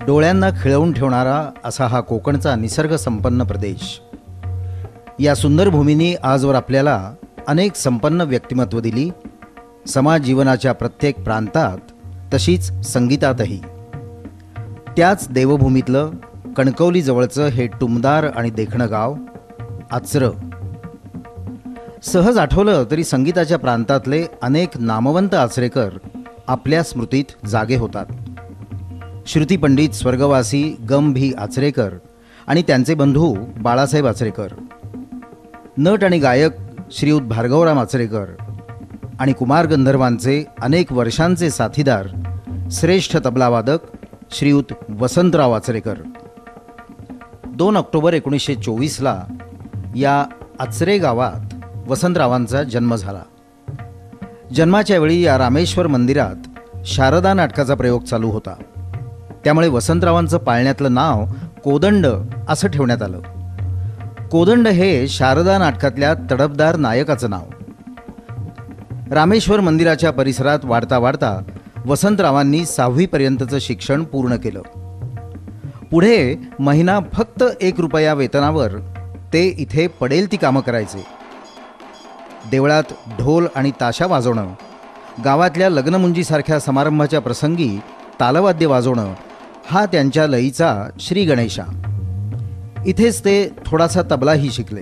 डोळ्यांना खिळवून ठेवणारा असा हा कोकणचा निसर्ग संपन्न प्रदेश. या सुंदर भूमीने आजवर आपल्याला अनेक संपन्न व्यक्तिमत्व दिली, समाज जीवनाच्या प्रत्येक प्रांतात तशीच संगीतातही. त्याच देवभूमीतलं कणकवली जवळचं हे टुमदार आणि देखणं गाव आचरं. सहज आठवलं तरी संगीताच्या प्रांतातले अनेक नामवंत आचरेकर आपल्या स्मृतीत जागे होतात. श्रुतिपंडित स्वर्गवासी गम भी आचरेकर आणि त्यांचे बंधू बाळासाहेब आचरेकर, नट आणि गायक श्रीयुत भार्गवराम आचरेकर आणि कुमार गंधर्वांचे अनेक वर्षांचे साथीदार श्रेष्ठ तबलावादक श्रीयुत वसंतराव आचरेकर. 2 ऑक्टोबर 1924ला या आचरे गावात वसंतरावांचा जन्म झाला. जन्माच्या वेळी या रामेश्वर मंदिरात शारदा नाटकाचा प्रयोग चालू होता. त्यामुळे वसंतरावांचं पाळण्यातलं नाव कोदंड असं ठेवण्यात आलं. कोदंड हे शारदा नाटकातल्या तडफदार नायकाचं नाव. रामेश्वर मंदिराच्या परिसरात वाढता वाढता वसंतरावांनी 6वीपर्यंतचं शिक्षण पूर्ण केलं. पुढे महिना फक्त 1 रुपया वेतनावर ते इथे पडेल ती कामं करायचे. देवळात ढोल आणि ताशा वाजवणं, गावातल्या लग्नमुंजीसारख्या समारंभाच्या प्रसंगी तालवाद्य वाजवणं हा त्यांच्या लयीचा श्री गणेशा. इथेच ते थोडासा तबलाही शिकले.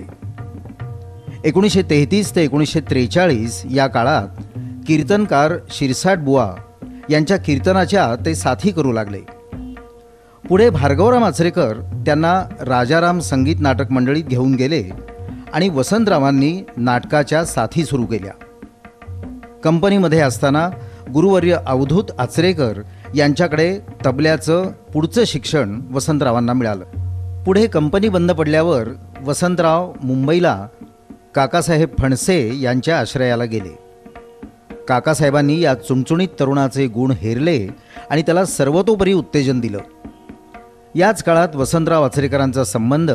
1933 ते 1943 या काळात कीर्तनकार शिरसाट बुवा यांच्या कीर्तनाच्या ते साथी करू लागले. पुढे भार्गवराम आचरेकर त्यांना राजाराम संगीत नाटक मंडळीत घेऊन गेले आणि वसंतरावांनी नाटकाच्या साथी सुरू केल्या. कंपनीमध्ये असताना गुरुवर्य अवधूत आचरेकर यांच्याकडे तबल्याचं पुढचं शिक्षण वसंतरावांना मिळालं. पुढे कंपनी बंद पडल्यावर वसंतराव मुंबईला काकासाहेब फणसे यांच्या आश्रयाला गेले. काकासाहेबांनी या चुणचुणीत तरुणाचे गुण हेरले आणि त्याला सर्वतोपरी उत्तेजन दिलं. याच काळात वसंतराव आचरेकरांचा संबंध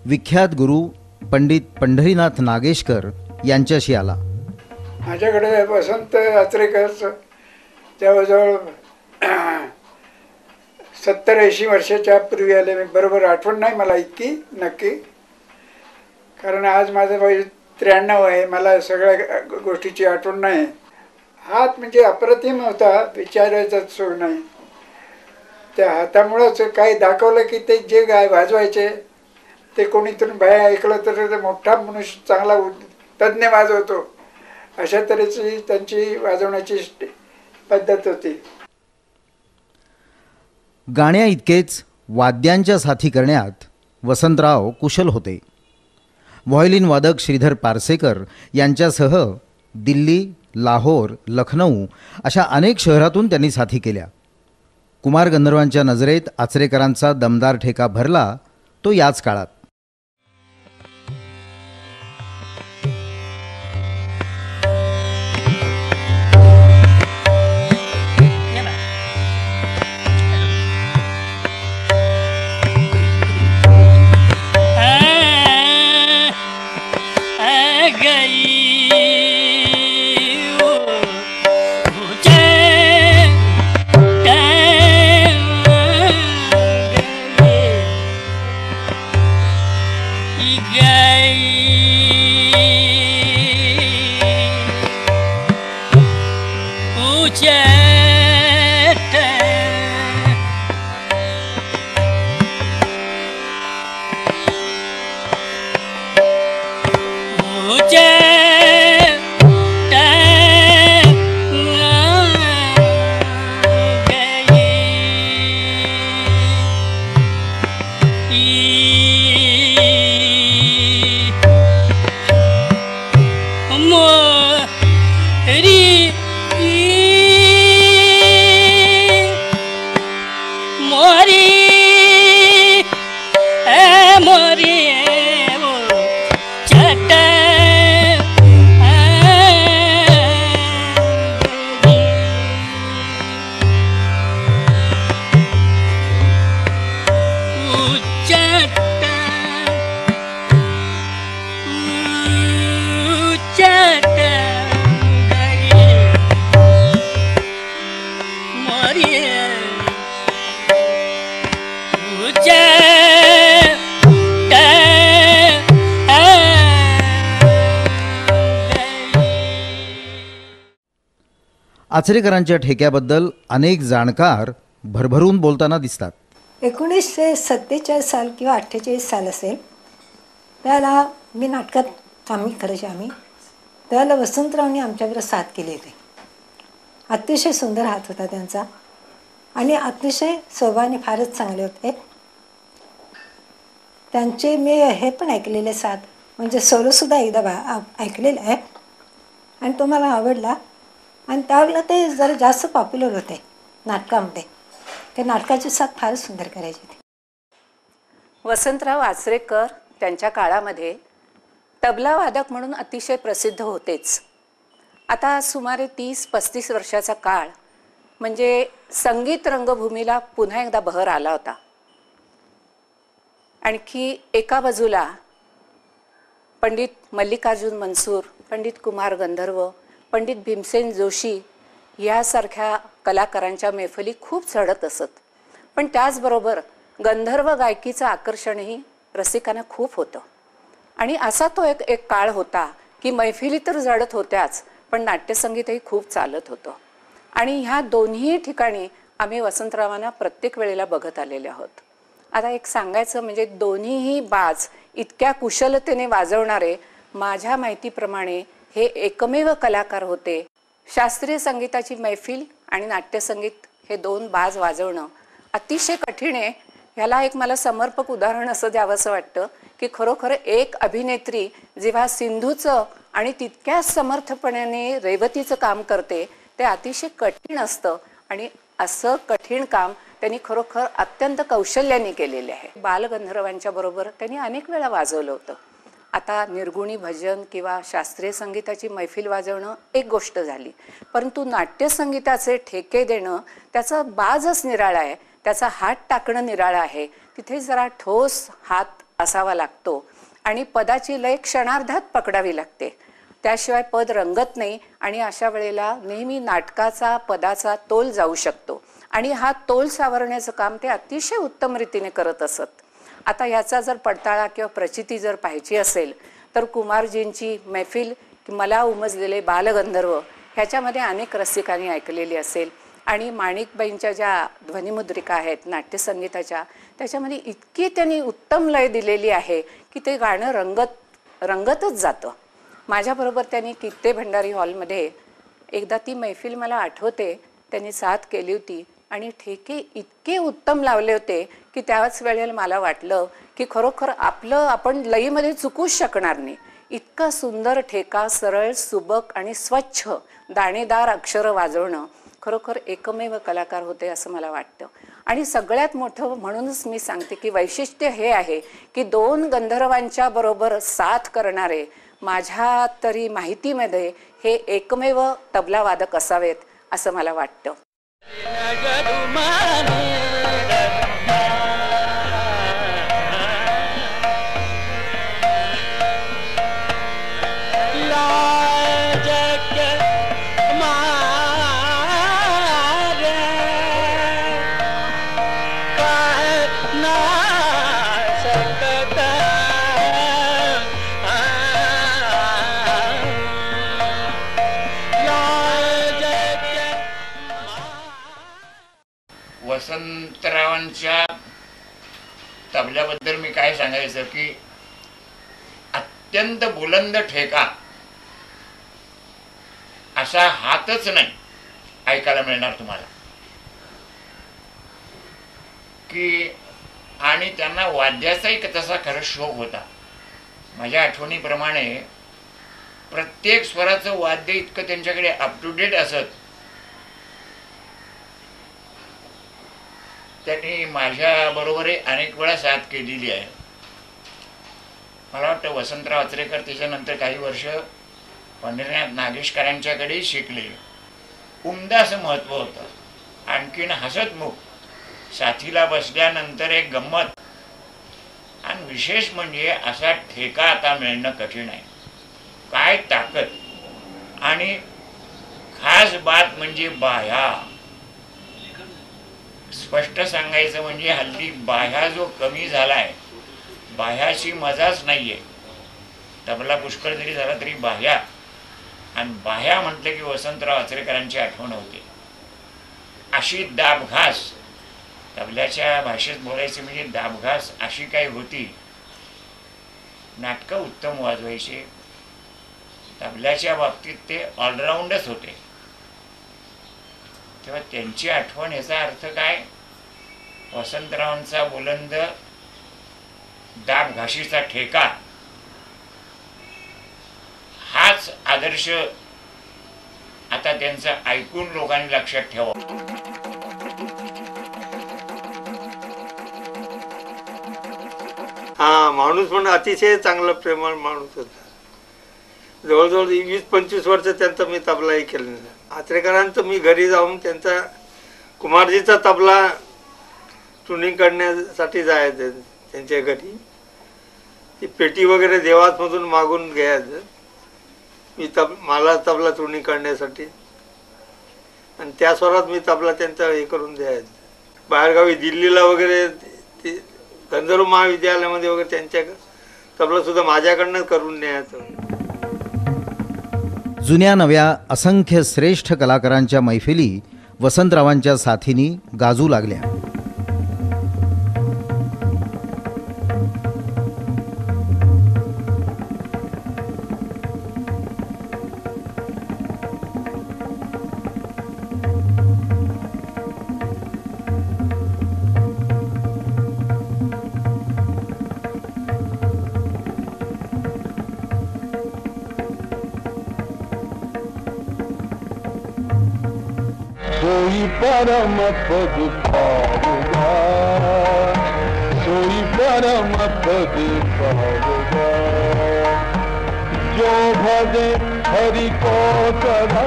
विख्यात गुरु पंडित पंढरीनाथ नागेशकर यांच्याशी आला. माझ्याकडे वसंत आचरेकर जवळजवळ 70-80 वर्षाच्या पूर्वी आले. मी बरोबर आठवण नाही मला इतकी नक्की, कारण आज माझं वय 93 आहे. मला सगळ्या गोष्टीची आठवण नाही. हात म्हणजे अप्रतिम होता, विचारायचाच सोड नाही. त्या हातामुळंच काही दाखवलं की ते जे गाय वाजवायचे ते कोणीतून बाहेर ऐकलं तर ते मोठा मनुष्य चांगला तज्ज्ञ वाजवतो, अशा तऱ्हेची त्यांची वाजवण्याची पद्धत होती. गाण्या इतकेच वाद्यांच्या साथी करण्यात वसंतराव कुशल होते. व्हायोलिन वादक श्रीधर पारसेकर यांच्यासह दिल्ली, लाहोर, लखनऊ अशा अनेक शहरातून त्यांनी साथी केल्या. कुमार गंधर्वांच्या नजरेत आचरेकरांचा दमदार ठेका भरला तो याच काळात. आचरेकरांच्या ठेक्याबद्दल अनेक जाणकार भरभरून बोलताना दिसतात. 1947 साल किंवा 48 साल असेल त्याला मी नाटकात आम्ही त्याला वसंतरावनी आमच्याबरोबर साथ केली होती. अतिशय सुंदर हात होता त्यांचा आणि अतिशय स्वभावाने फारच चांगले होते. त्यांचे मी हे पण ऐकलेले साथ म्हणजे सोलोसुद्धा एकदा ऐकलेलं आहे आणि तो मला आवडला. आणि त्यावेळेला ते जरा जास्त पॉप्युलर होते नाटकामध्ये. ते नाटकाची साथ फारच सुंदर करायची ती. वसंतराव आचरेकर त्यांच्या काळामध्ये तबला वादक म्हणून अतिशय प्रसिद्ध होतेच. आता सुमारे 30-35 वर्षाचा काळ म्हणजे संगीत रंगभूमीला पुन्हा एकदा बहर आला होता. आणखी एका बाजूला पंडित मल्लिकार्जुन मनसूर, पंडित कुमार गंधर्व, पंडित भीमसेन जोशी यासारख्या कलाकारांच्या मैफली खूप चढत असत. पण त्याचबरोबर गंधर्व गायकीचं आकर्षणही रसिकांना खूप होतं. आणि असा तो एक काळ होता की मैफिली तर जडत होत्याच पण नाट्यसंगीतही खूप चालत होतं. आणि ह्या दोन्ही ठिकाणी आम्ही वसंतरावांना प्रत्येक वेळेला बघत आलेले आहोत. आता एक सांगायचं म्हणजे दोन्हीही बाज इतक्या कुशलतेने वाजवणारे माझ्या माहितीप्रमाणे हे एकमेव कलाकार होते. शास्त्रीय संगीताची मैफिल आणि नाट्यसंगीत हे दोन बाज वाजवणं अतिशय कठीण आहे. ह्याला एक मला समर्पक उदाहरण असं द्यावंसं वाटतं की खरोखर एक अभिनेत्री जेव्हा सिंधूचं आणि तितक्याच समर्थपणाने रेवतीचं काम करते ते अतिशय कठीण असतं. आणि असं कठीण काम त्यांनी खरोखर अत्यंत कौशल्याने केलेले आहे. बालगंधर्वांच्या बरोबर त्यांनी अनेक वेळा वाजवलं होतं. आता निर्गुणी भजन किंवा शास्त्रीय संगीताची मैफिल वाजवणं एक गोष्ट झाली, परंतु नाट्यसंगीताचे ठेके देणं त्याचं बाजच निराळा आहे, त्याचा हात टाकणं निराळा आहे. तिथे जरा ठोस हात असावा लागतो आणि पदाची लय क्षणार्धात पकडावी लागते, त्याशिवाय पद रंगत नाही. आणि अशा वेळेला नेहमी नाटकाचा पदाचा तोल जाऊ शकतो आणि हा तोल सावरण्याचं काम ते अतिशय उत्तम रीतीने करत असत. आता ह्याचा जर पडताळा किंवा प्रचिती जर पाहायची असेल तर कुमारजींची मैफिल मला उमजलेले बालगंधर्व ह्याच्यामध्ये अनेक रसिकांनी ऐकलेली असेल. आणि माणिकबाईंच्या ज्या ध्वनिमुद्रिका आहेत नाट्यसंगीताच्या त्याच्यामध्ये इतकी त्यांनी उत्तम लय दिलेली आहे की ते गाणं रंगतच जातं. माझ्याबरोबर त्यांनी कित्ते भंडारी हॉलमध्ये एकदा ती मैफिल मला आठवते त्यांनी साथ केली होती आणि ठेके इतके उत्तम लावले होते की त्याच वेळेला मला वाटलं की खरोखर आपण लयीमध्ये चुकूच शकणार नाही. इतका सुंदर ठेका, सरळ, सुबक आणि स्वच्छ दाणेदार अक्षरं वाजवणं खरोखर एकमेव कलाकार होते असं मला वाटतं. आणि सगळ्यात मोठं म्हणूनच मी सांगते की वैशिष्ट्य हे आहे की दोन गंधर्वांच्या बरोबर साथ करणारे माझ्या तरी माहितीमध्ये हे एकमेव तबला वादक असावेत असं मला वाटतं. वसंतरावांच्या तबल्याबद्दल मी काय सांगायचं की अत्यंत बुलंद ठेका असा हातच नाही ऐकायला मिळणार तुम्हाला की. आणि त्यांना वाद्याचाही तसा खरं शौक होता. माझ्या आठवणीप्रमाणे प्रत्येक स्वराचं वाद्य इतकं त्यांच्याकडे अप टू डेट असत. त्यांनी माझ्या बरोबरही अनेक वेळा साथ केलेली आहे. मला वाटतं वसंतराव आचरेकर त्याच्यानंतर काही वर्ष पंढरीनाथ नागेशकरांच्याकडेही शिकले. उमदा असं महत्त्व होतं. आणखीन हसतमुख साथीला बसल्यानंतर एक गंमत आणि विशेष म्हणजे असा ठेका आता मिळणं कठीण आहे. काय ताकद आणि खास बात म्हणजे बाया स्पष्ट सांगायचं म्हणजे हल्ली बाह्या जो कमी झाला आहे, बाह्याची मजाच नाही आहे. तबला पुष्कळ जरी झाला तरी बाह्या, आणि बाह्या म्हटलं की वसंतराव आचरेकरांची आठवण होते. अशी दाबघास, तबल्याच्या भाषेत बोलायचं म्हणजे दाबघास अशी काही होती. नाटकं उत्तम वाजवायचे. तबल्याच्या बाबतीत ते ऑलराऊंडच होते. तेव्हा त्यांची आठवण, याचा अर्थ काय, वसंतरावांचा बुलंद दाबघाशीचा ठेका हाच आदर्श आता त्यांचं ऐकून लोकांनी लक्षात ठेवा. हा माणूस पण अतिशय चांगला प्रेमळ माणूस होता. जवळजवळ 20-25 वर्ष त्यांचा मी तबलाही केलेला. आचरेकरांचं मी घरी जाऊन त्यांचा कुमारजीचा तबला ट्युनिंग करण्यासाठी जायचं त्यांच्या घरी. ती पेटी वगैरे देवातमधून मागून घ्यायचं मी मला तबला ट्युनिंग करण्यासाठी, आणि त्या स्वरात मी तबला त्यांचा हे करून द्यायचं. बाहेरगावी दिल्लीला वगैरे ते गंधर्व महाविद्यालयामध्ये वगैरे त्यांच्या तबलासुद्धा माझ्याकडनं करून न्यायचं. जुन्या नव्या असंख्य श्रेष्ठ कलाकारांच्या मैफिली वसंतरावांच्या साथीने गाजू लागल्या. सोई परम पद पावगा, सोई परम पद पावगा, जो भजे हरि को सदा,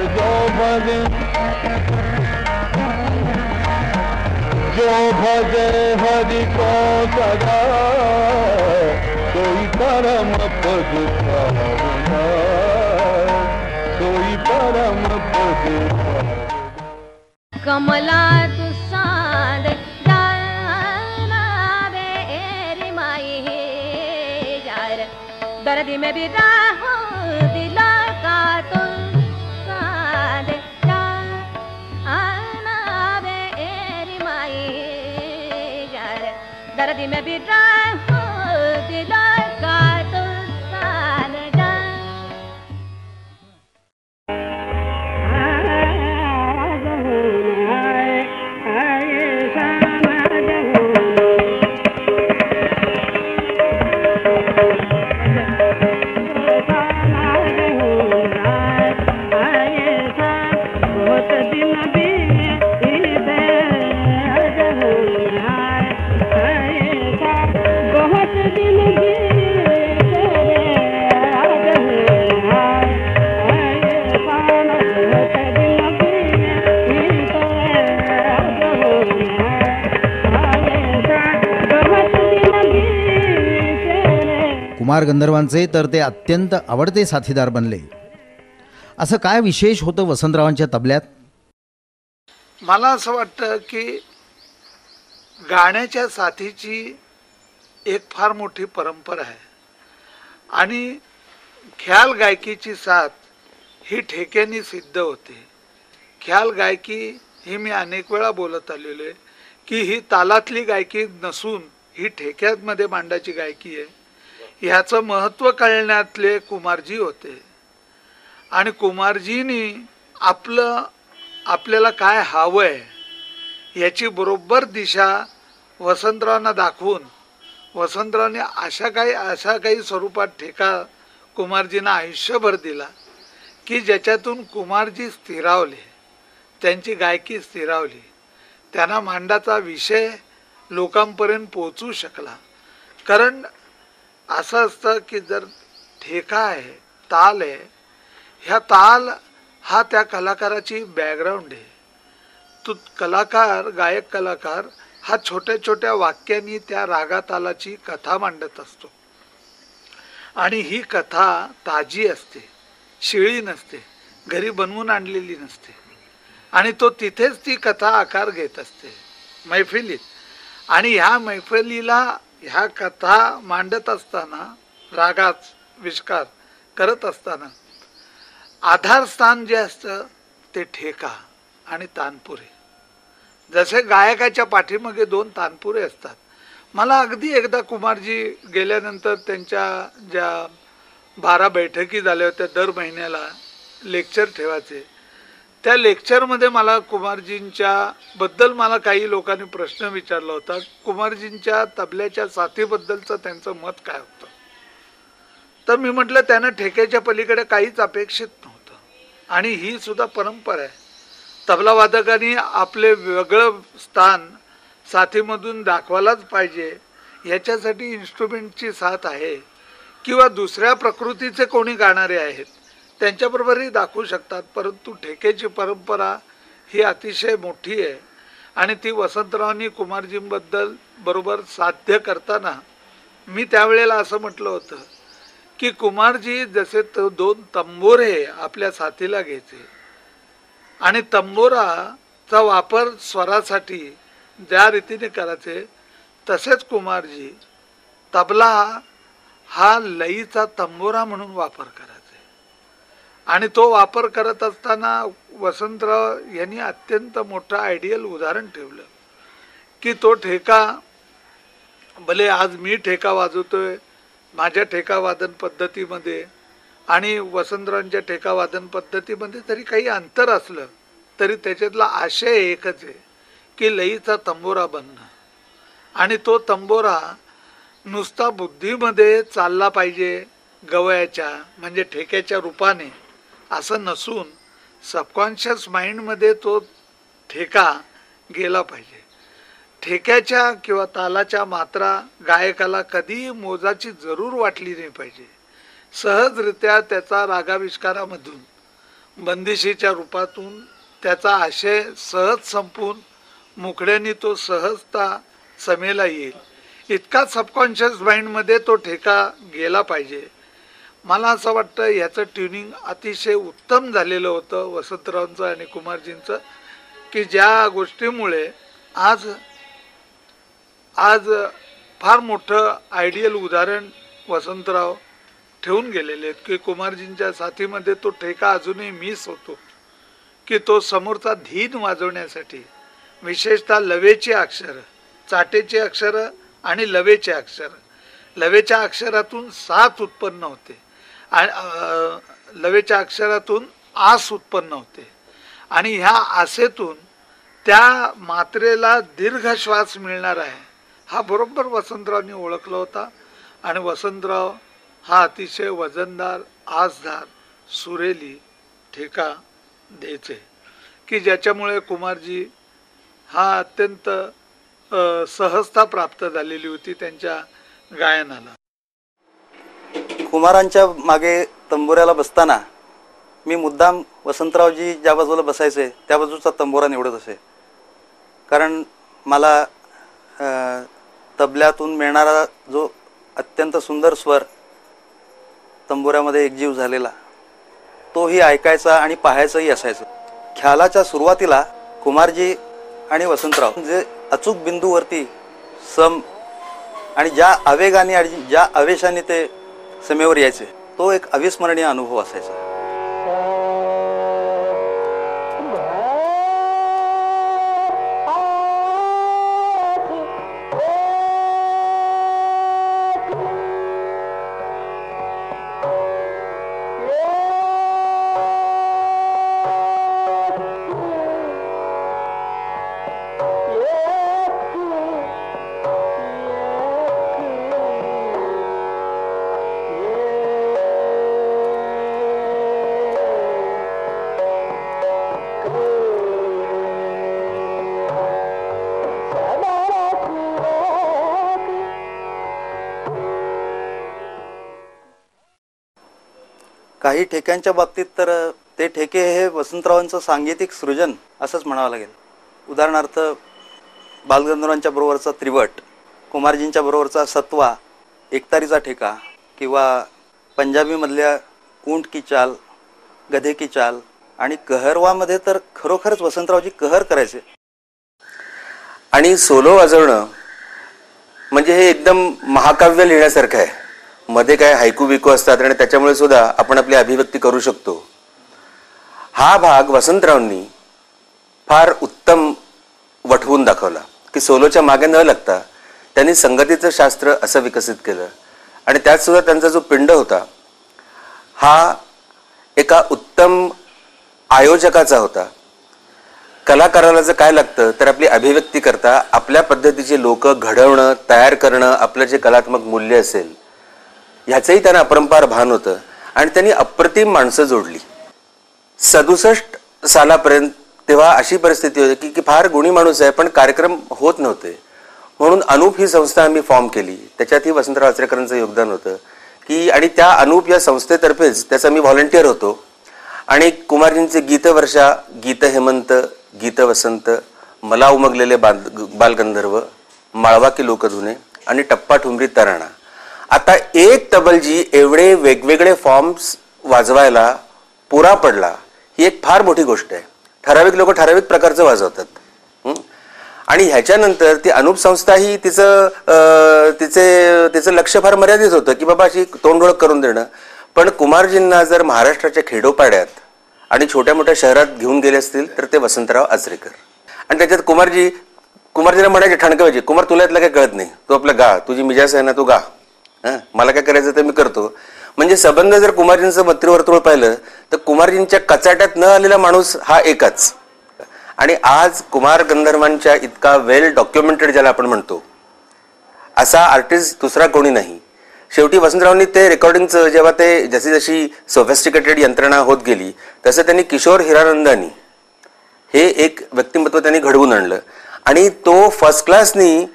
जो भजे हरि को सदा, सोई परम पद पावगा, सोई परम पद कमला तुसाद जाना बेरी माई यार दर्द में भी राहो दिला का तुसाद जाना बेरी माई यार दर्द में भी राहो दिला का तुसाद कुमार गंधर्वांचे तर ते अत्यंत आवडते साथीदार बनले. असं काय विशेष होतं वसंतरावांच्या तबल्यात? मला असं वाटतं की गाण्याच्या साथीची एक फार मोठी परंपरा आहे, आणि ख्याल गायकीची साथ ही ठेक्याने सिद्ध होते. ख्याल गायकी ही मी अनेक वेळा बोलत आलेलो आहे की ही तालातली गायकी नसून ही ठेक्यामध्ये मांडाची गायकी आहे. ह्याचं महत्त्व कळण्यातले कुमारजी होते, आणि कुमारजींनी आपल्याला काय हवं आहे याची बरोबर दिशा वसंतरावांना दाखवून वसंतरावांनी अशा काही स्वरूपात ठेका कुमारजींना आयुष्यभर दिला की ज्याच्यातून कुमारजी स्थिरावले, त्यांची गायकी स्थिरावली, त्यांना मांडाचा विषय लोकांपर्यंत पोहोचू शकला. कारण असं असतं की जर ठेका आहे, ताल आहे, ह्या ताल हा त्या कलाकाराची बॅकग्राऊंड आहे. तो कलाकार, गायक कलाकार हा छोट्या छोट्या वाक्यांनी त्या रागातालाची कथा मांडत असतो, आणि ही कथा ताजी असते, शिळी नसते, घरी बनवून आणलेली नसते. आणि तो तिथेच ती कथा आकार घेत असते मैफिलीत. आणि ह्या मैफिलीला ह्या कथा मांडत असताना, रागात विष्कार करत असताना आधारस्थान जे असतं ते ठेका आणि तानपुरे. जसे गायकाच्या पाठीमागे 2 तानपुरे असतात. मला अगदी एकदा कुमारजी गेल्यानंतर त्यांच्या ज्या 12 बैठकी झाल्या होत्या, दर महिन्याला लेक्चर ठेवायचे, त्या लेक्चरमध्ये मला कुमारजींच्या बद्दल मला काही लोकांनी प्रश्न विचारला होता. कुमारजींच्या तबल्याच्या साथीबद्दलचं त्यांचं मत काय होतं. तर मी म्हटलं त्यांना ठेक्याच्या पलीकडे काहीच अपेक्षित नव्हतं. आणि ही सुद्धा परंपरा आहे. तबलावादकांनी आपले वेगळं स्थान साथीमधून दाखवायलाच पाहिजे. याच्यासाठी इन्स्ट्रुमेंटची साथ आहे किंवा दुसऱ्या प्रकृतीचे कोणी गाणारे आहेत त्यांच्याबरोबरही दाखवू शकतात. परंतु ठेक्याची परंपरा ही अतिशय मोठी आहे. आणि ती वसंतरावांनी कुमारजींबद्दल बरोबर साध्य करताना मी त्यावेळेला असं म्हटलं होतं की कुमारजी जसे 2 तंबोरे आपल्या साथीला घ्यायचे आणि तंबोराचा वापर स्वरासाठी ज्या रीतीने करायचे, तसेच कुमारजी तबला हा लईचा तंबोरा म्हणून वापर करायचे. आणि तो वापर करत असताना वसंतराव यांनी अत्यंत मोठं आयडियल उदाहरण ठेवलं की तो ठेका, भले आज मी ठेका वाजवतोय माझ्या ठेका वादन पद्धतीमध्ये आणि वसंतरावांच्या ठेका वादन पद्धतीमध्ये जरी काही अंतर असलं तरी त्याच्यातला आशय एकच आहे की लईचा तंबोरा बनणं. आणि तो तंबोरा नुसता बुद्धीमध्ये चालला पाहिजे गवयाच्या म्हणजे ठेक्याच्या रूपाने असं नसून सबकॉन्शियस माइंडमध्ये तो ठेका गेला पाहिजे. ठेक्याच्या किंवा तालाच्या मात्रा गायकाला कधीही मोजाची जरूर वाटली नाही पाहिजे. सहजरित्या त्याचा रागाविष्कारामधून बंदिशीच्या रूपातून त्याचा आशय सहज संपून मुकड्याने तो सहजता समेला येईल इतका सबकॉन्शियस माइंडमध्ये तो ठेका गेला पाहिजे. मला असं वाटतं याचं ट्युनिंग अतिशय उत्तम झालेलं होतं वसंतरावांचं आणि कुमारजींचं की ज्या गोष्टीमुळे आज फार मोठं आयडियल उदाहरण वसंतराव ठेवून गेलेले आहेत की कुमारजींच्या साथीमध्ये तो ठेका अजूनही मिस होतो की तो समोरचा धीन वाजवण्यासाठी विशेषतः लवेचे अक्षर, चाटेचे अक्षर आणि लवेचे अक्षर, लवेच्या अक्षरातून साथ उत्पन्न होते आणि लवेच्या अक्षरातून आस उत्पन्न होते आणि ह्या आसेतून त्या मात्रेला दीर्घ श्वास मिळणार आहे हा बरोबर वसंतरावांनी ओळखला होता. आणि वसंतराव हा अतिशय वजनदार, आसदार, सुरेली ठेका द्यायचे की ज्याच्यामुळे कुमारजी हा अत्यंत सहजता प्राप्त झालेली होती त्यांच्या गायनाला. कुमारांच्या मागे तंबोऱ्याला बसताना मी मुद्दाम वसंतरावजी ज्या बाजूला बसायचे त्या बाजूचा तंबोरा निवडत असे. कारण मला तबल्यातून मिळणारा जो अत्यंत सुंदर स्वर तंबोऱ्यामध्ये एकजीव झालेला तोही ऐकायचा आणि पाहायचाही असायचं. ख्यालाच्या सुरुवातीला कुमारजी आणि वसंतराव जे अचूक बिंदूवरती सम आणि ज्या आवेगाने आणि ज्या आवेशाने ते समेवर यायचे तो एक अविस्मरणीय अनुभव असायचा. काही ठेक्यांच्या बाबतीत तर ते ठेके हे वसंतरावांचं सांगीतिक सृजन असंच म्हणावं लागेल. उदाहरणार्थ बालगंधर्वांच्या बरोबरचा त्रिवट, कुमारजींच्या बरोबरचा सत्वा, एकतारीचा ठेका किंवा पंजाबीमधल्या ऊंट की चाल, गधे की चाल आणि कहरवामध्ये तर खरोखरच वसंतरावजी कहर करायचे. आणि सोलो वाजवणं म्हणजे हे एकदम महाकाव्य लिहिण्यासारखं आहे. मध्ये काय हायकू बिकू असतात आणि त्याच्यामुळे सुद्धा आपण आपली अभिव्यक्ती करू शकतो. हा भाग वसंतरावांनी फार उत्तम वठवून दाखवला की सोलोच्या मागे न लागता त्यांनी संगतीचं शास्त्र असं विकसित केलं. आणि त्यात सुद्धा त्यांचा जो पिंड होता हा एका उत्तम आयोजकाचा होता. कलाकाराला जर काय लागतं तर आपली अभिव्यक्ती करता आपल्या पद्धतीचे लोक घडवणं, तयार करणं, आपलं जे कलात्मक मूल्य असेल ह्याचंही त्यांना अपरंपार भान होतं. आणि त्यांनी अप्रतिम माणसं जोडली. 67 सालापर्यंत तेव्हा अशी परिस्थिती होती की फार गुणी माणूस आहे पण कार्यक्रम होत नव्हते. म्हणून अनूप ही संस्था आम्ही फॉर्म केली. त्याच्यातही वसंतराव आचरेकरांचं योगदान होतं की आणि त्या अनूप या संस्थेतर्फेच त्याचा मी व्हॉलंटियर होतो. आणि कुमारजींचे गीतवर्षा, गीत हेमंत, गीत वसंत, मला उमगलेले बालगंधर्व, माळवा की लोकधुने आणि टप्पा ठुमरी तराणा. आता एक तबलजी एवढे वेगवेगळे फॉर्म्स वाजवायला पुरा पडला ही एक फार मोठी गोष्ट आहे. ठराविक लोक ठराविक प्रकारचं वाजवतात. आणि ह्याच्यानंतर ती अनूप संस्था ही तिचं लक्ष फार मर्यादित होतं की बाबा अशी तोंडओळख करून देणं. पण कुमारजींना जर महाराष्ट्राच्या खेडोपाड्यात आणि छोट्या मोठ्या शहरात घेऊन गेले असतील तर ते वसंतराव आचरेकर. आणि त्याच्यात कुमारजीला म्हणायचे ठणकवायचे, कुमार तुला यातलं काय कळत नाही, तू आपलं गा, तुझी मिजाज आहे ना तू गा, मला काय करायचं ते मी करतो. म्हणजे संबंध जर कुमारजींचं मत्रीवर्तुळ पाहिलं तर कुमारजींच्या कचाट्यात न आलेला माणूस हा एकच. आणि आज कुमार गंधर्वांच्या इतका वेल डॉक्युमेंटेड ज्याला आपण म्हणतो असा आर्टिस्ट दुसरा कोणी नाही. शेवटी वसंतरावांनी ते रेकॉर्डिंगचं जेव्हा ते जशी जशी सोफिस्टिकेटेड यंत्रणा होत गेली तसं त्यांनी किशोर हिरानंदानी हे एक व्यक्तिमत्व त्यांनी घडवून आणलं. आणि तो फर्स्ट क्लासनी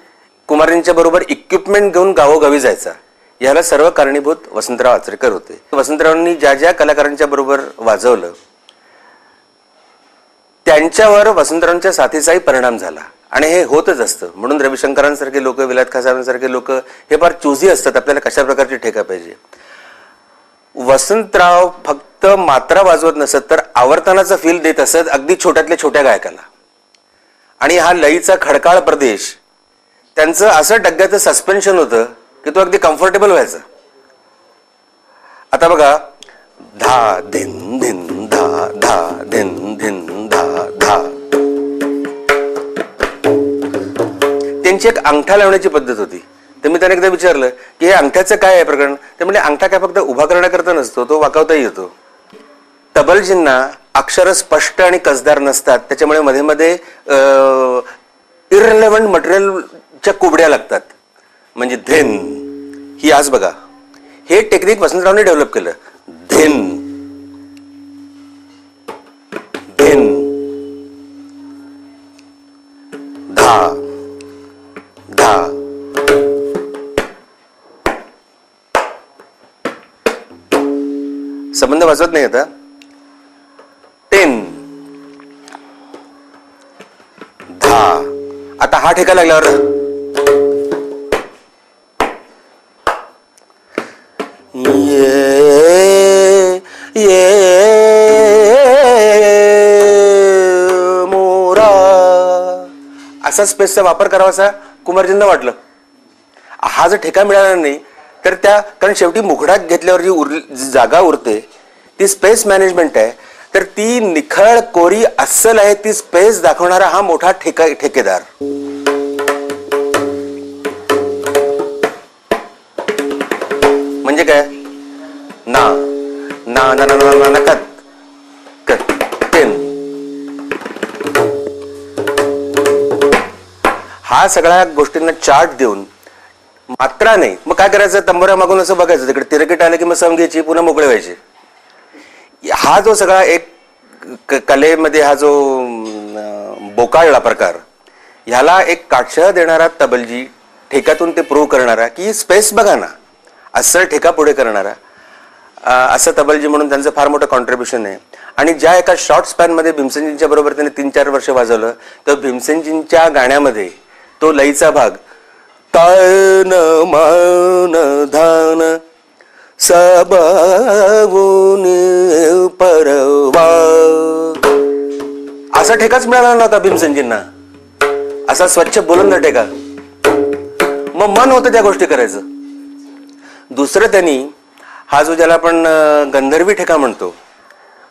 कुमारजींच्या बरोबर इक्विपमेंट घेऊन गावोगावी जायचा. याला सर्व कारणीभूत वसंतराव आचरेकर होते. वसंतरावांनी ज्या ज्या कलाकारांच्या बरोबर वाजवलं त्यांच्यावर वसंतरावांच्या साथीचाही परिणाम झाला. आणि हे होतच असतं. म्हणून रविशंकरांसारखे लोक, विलायत खासारांसारखे लोक हे फार चुजी असतात, आपल्याला कशा प्रकारची ठेका पाहिजे. वसंतराव फक्त मात्रा वाजवत नसत तर आवर्तनाचा फील देत असत अगदी छोट्यातल्या छोट्या गायकाला. आणि हा लईचा खडकाळ प्रदेश त्यांचं असं डग्ग्याचं सस्पेन्शन होतं की तो अगदी कम्फर्टेबल व्हायचा. आता बघा, धा धिन धिन धा धा धिन धिन धा धा, त्यांची एक अंगठा लावण्याची पद्धत होती. तर मी त्यांना एकदा विचारलं की हे अंगठ्याचं काय आहे प्रकरण. ते म्हणजे अंगठा काय फक्त उभा करण्याकरता नसतो, तो वाकवताही येतो. तबलजींना अक्षर स्पष्ट आणि कसदार नसतात, त्याच्यामुळे मध्ये मध्ये इररिलेव्हंट मटेरियलच्या कुबड्या लागतात. म्हणजे धिन ही आज बघा हे टेक्निक वसंतरावने डेव्हलप केलं. धिन धिन धा धा, संबंध वाजवत नाही. आता टेन धा, आता हा ठेका लागल्यावर असा स्पेसचा वापर करावासा कुमारजींना वाटलं. हा जर ठेका मिळाला नाही तर त्या, कारण शेवटी मुघडा घेतल्यावर जी जागा उरते ती स्पेस मॅनेजमेंट आहे. तर ती निखळ कोरी अस्सल आहे, ती स्पेस दाखवणारा हा मोठा ठेकेदार. म्हणजे काय, ना ना ना ना ना कत हा सगळ्या गोष्टींना चार्ट देऊन मात्रा नाही. मग काय करायचं, तंबोऱ्या मागून असं बघायचं, तिकडे तिरकेट आले की मग सम घ्यायची, पुन्हा मोकळे व्हायचे. हा जो सगळा एक कलेमध्ये हा जो बोकाळला प्रकार, ह्याला एक काटछळा देणारा तबलजी, ठेक्यातून ते प्रूव्ह करणारा की स्पेस बघा ना, अस्सल ठेका पुढे करणारा, असं तबलजी म्हणून त्यांचं फार मोठं कॉन्ट्रीब्युशन आहे. आणि ज्या एका शॉर्ट स्पॅनमध्ये भीमसेनजींच्या बरोबर त्यांनी 3-4 वर्ष वाजवलं तर भीमसेनजींच्या गाण्यामध्ये तो लईचा भाग तान मान धान सबवून परवा. असा ठेकाच मिळाला नव्हता भीमसेनजींना, असा स्वच्छ बुलंद ठेका. मग मन होतं त्या गोष्टी करायचं. दुसरं त्यांनी हा जो ज्याला आपण गंधर्वी ठेका म्हणतो,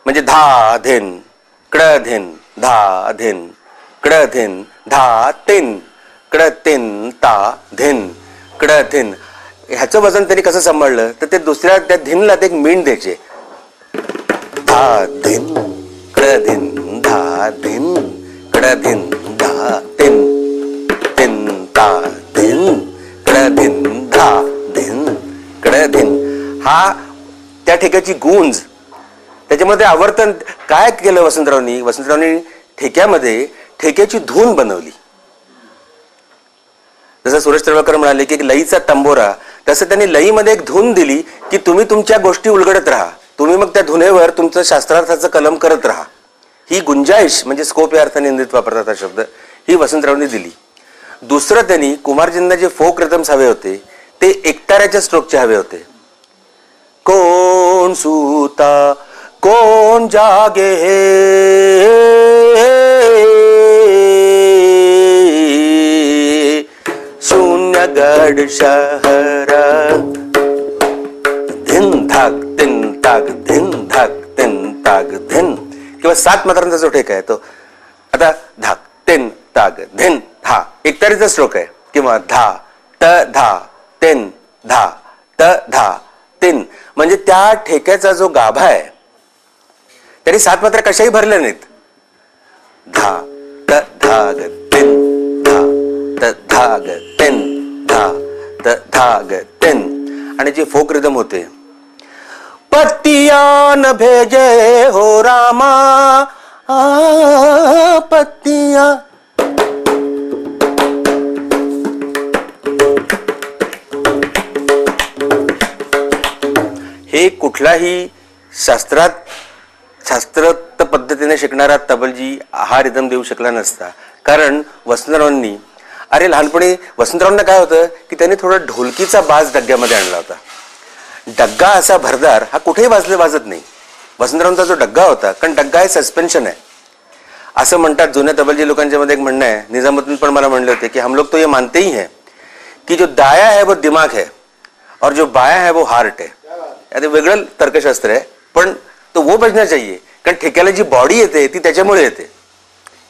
म्हणजे धा धेन कड धेन धा धेन कड धेन धा तेन कड तेन ता धेन कड धेन, ह्याचं वजन त्यांनी कसं सांभाळलं तर ते दुसऱ्या त्या धिनला ते एक मींड द्यायचे. धा धिन कड धिन धा धिन कड धिन धा तेन तेन ता धिन कड धिन धा धिन कड धिन. हा त्या ठेक्याची गूंज. त्याच्यामध्ये आवर्तन काय केलं वसंतरावनी ठेक्यामध्ये ठेक्याची धून बनवली. जसं सुरेश तळवळकर म्हणाले की लईचा तंबोरा, तसं त्यांनी लईमध्ये एक धून दिली की तुम्ही तुमच्या गोष्टी उलगडत राहा, तुम्ही मग त्या धुनेवर तुमचं शास्त्रार्थाचं कलम करत राहा. ही गुंजाइश म्हणजे स्कोप या अर्थाने इंग्रजीत वापरतात हा शब्द, ही वसंतरावनी दिली. दुसरं त्यांनी कुमारजींना जे फोक रिदम्स हवे होते ते एकताऱ्याच्या स्ट्रोकचे हवे होते. कोण सूता कोण जागे शून्यगड शहर धिन धाक तिन ताक धिन धाक तिन ताक धिन. किंवा 7 मात्रांचा जो ठेका आहे तो आता धाक तिन ताक धिन हा एकतारीचा स्ट्रोक आहे. किंवा धा त धा तिन धा त धा तिन, म्हणजे त्या ठेक्याचा जो गाभा आहे त्यांनी 7 मात्रा कशाही भरल्या नाहीत. धा त धा ग तिन धा त धा ग तिन धा त धा ग तिन. आणि जे फोक रिदम होते, पत्तियान भेजे हो रामा पत्तिया, हे कुठलाही शास्त्रोक्त पद्धतीने शिकणारा तबलजी हा रिदम देऊ शकला नसता. कारण वसंतरावांनी लहानपणी वसंतरावांना काय होतं की त्यांनी थोडा ढोलकीचा बाज डग्ग्यामध्ये आणला होता. डग्गा असा भरदार हा कुठेही वाजत नाही. वसंतरावांचा जो डग्गा होता, कारण डग्गा हे सस्पेन्शन आहे असं म्हणतात जुन्या तबलजी लोकांच्या मध्ये एक म्हणणं आहे. निजामुद्दीन पण मला म्हणले होते की हम लोग तो ये मानते ही हैं कि जो दाया है वो दिमाग है और जो बाया है वो हार्ट है. ते वेगळं तर्कशास्त्र आहे, पण तो वो बजना चाहिए. कारण ठेक्याला जी बॉडी येते ती त्याच्यामुळे येते.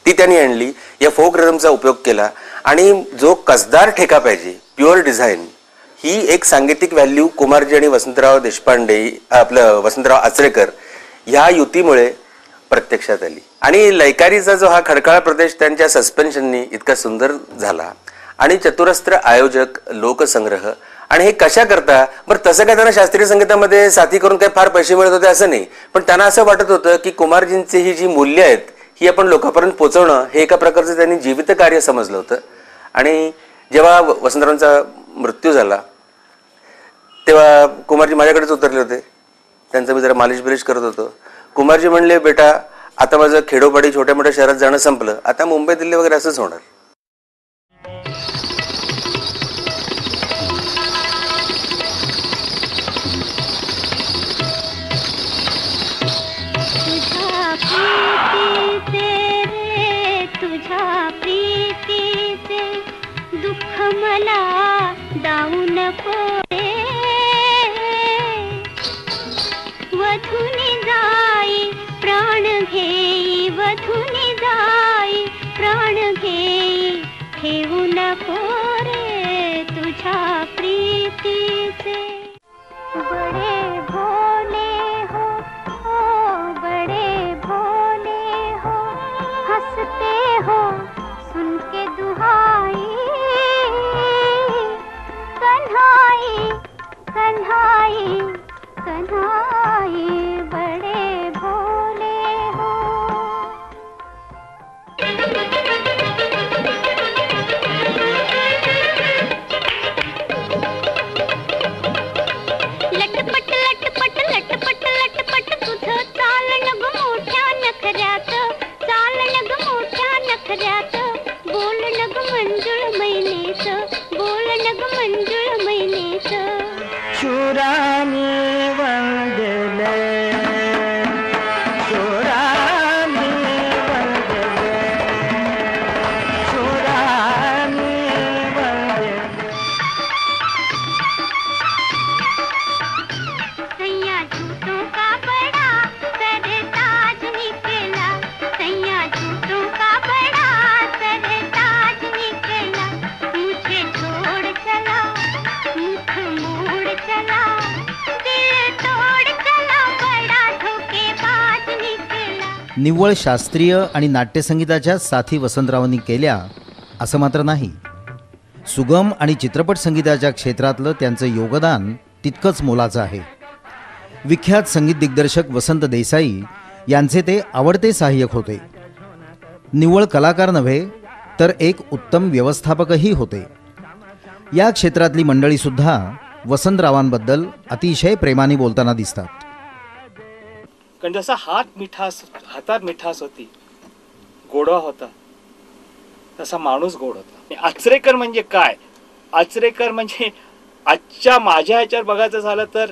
ती त्यांनी आणली, या फोक रिदमचा उपयोग केला. आणि जो कसदार ठेका पाहिजे, प्युअर डिझाईन, ही एक सांगीतिक व्हॅल्यू कुमारजी आणि वसंतराव देशपांडे आपलं वसंतराव आचरेकर ह्या युतीमुळे प्रत्यक्षात आली. आणि लयकारीचा जो हा खडकाळ प्रदेश त्यांच्या सस्पेन्शननी इतका सुंदर झाला. आणि चतुरस्त्र आयोजक, लोकसंग्रह, आणि हे कशा करता बरं. तसं काय त्यांना शास्त्रीय संगीतामध्ये साथी करून काही फार पैसे मिळत होते असं नाही, पण त्यांना असं वाटत होतं की कुमारजींची ही जी मूल्य आहेत ही आपण लोकांपर्यंत पोहोचवणं हे एका प्रकारचं त्यांनी जीवित कार्य समजलं होतं. आणि जेव्हा वसंतरावांचा मृत्यू झाला तेव्हा कुमारजी माझ्याकडेच उतरले होते. त्यांचं मी जरा मालिश बिलिश करत होतो. कुमारजी म्हणले, बेटा आता माझं खेडोपाडी छोट्या मोठ्या शहरात जाणं संपलं, आता मुंबई दिल्ली वगैरे असंच होणार. तुझ्या प्रीतीचे दुःख मला दाऊ नको रे. वधूनी जाई प्राण घेई, वधूनी जाई प्राण घेई, ठेवू नको रे तुझ्या प्रीतीचे. बडे भोले हो, ओ बडे भोले हो, हंसते हो सुन के दुहाई, कन्हाई निव्वळ शास्त्रीय आणि नाट्यसंगीताच्या साथी वसंतरावांनी केल्या असं मात्र नाही. सुगम आणि चित्रपट संगीताच्या क्षेत्रातलं त्यांचं योगदान तितकंच मोलाचं आहे. विख्यात संगीत दिग्दर्शक वसंत देसाई यांचे ते आवडते सहाय्यक होते. निव्वळ कलाकार नव्हे तर एक उत्तम व्यवस्थापकही होते. या क्षेत्रातली मंडळीसुद्धा वसंतरावांबद्दल अतिशय प्रेमाने बोलताना दिसतात. कारण जसा हातात मिठास होती, गोडवा होता, तसा माणूस गोड होता. आचरेकर म्हणजे काय? आचरेकर म्हणजे आजच्या माझ्या ह्याच्यावर बघायचं झालं तर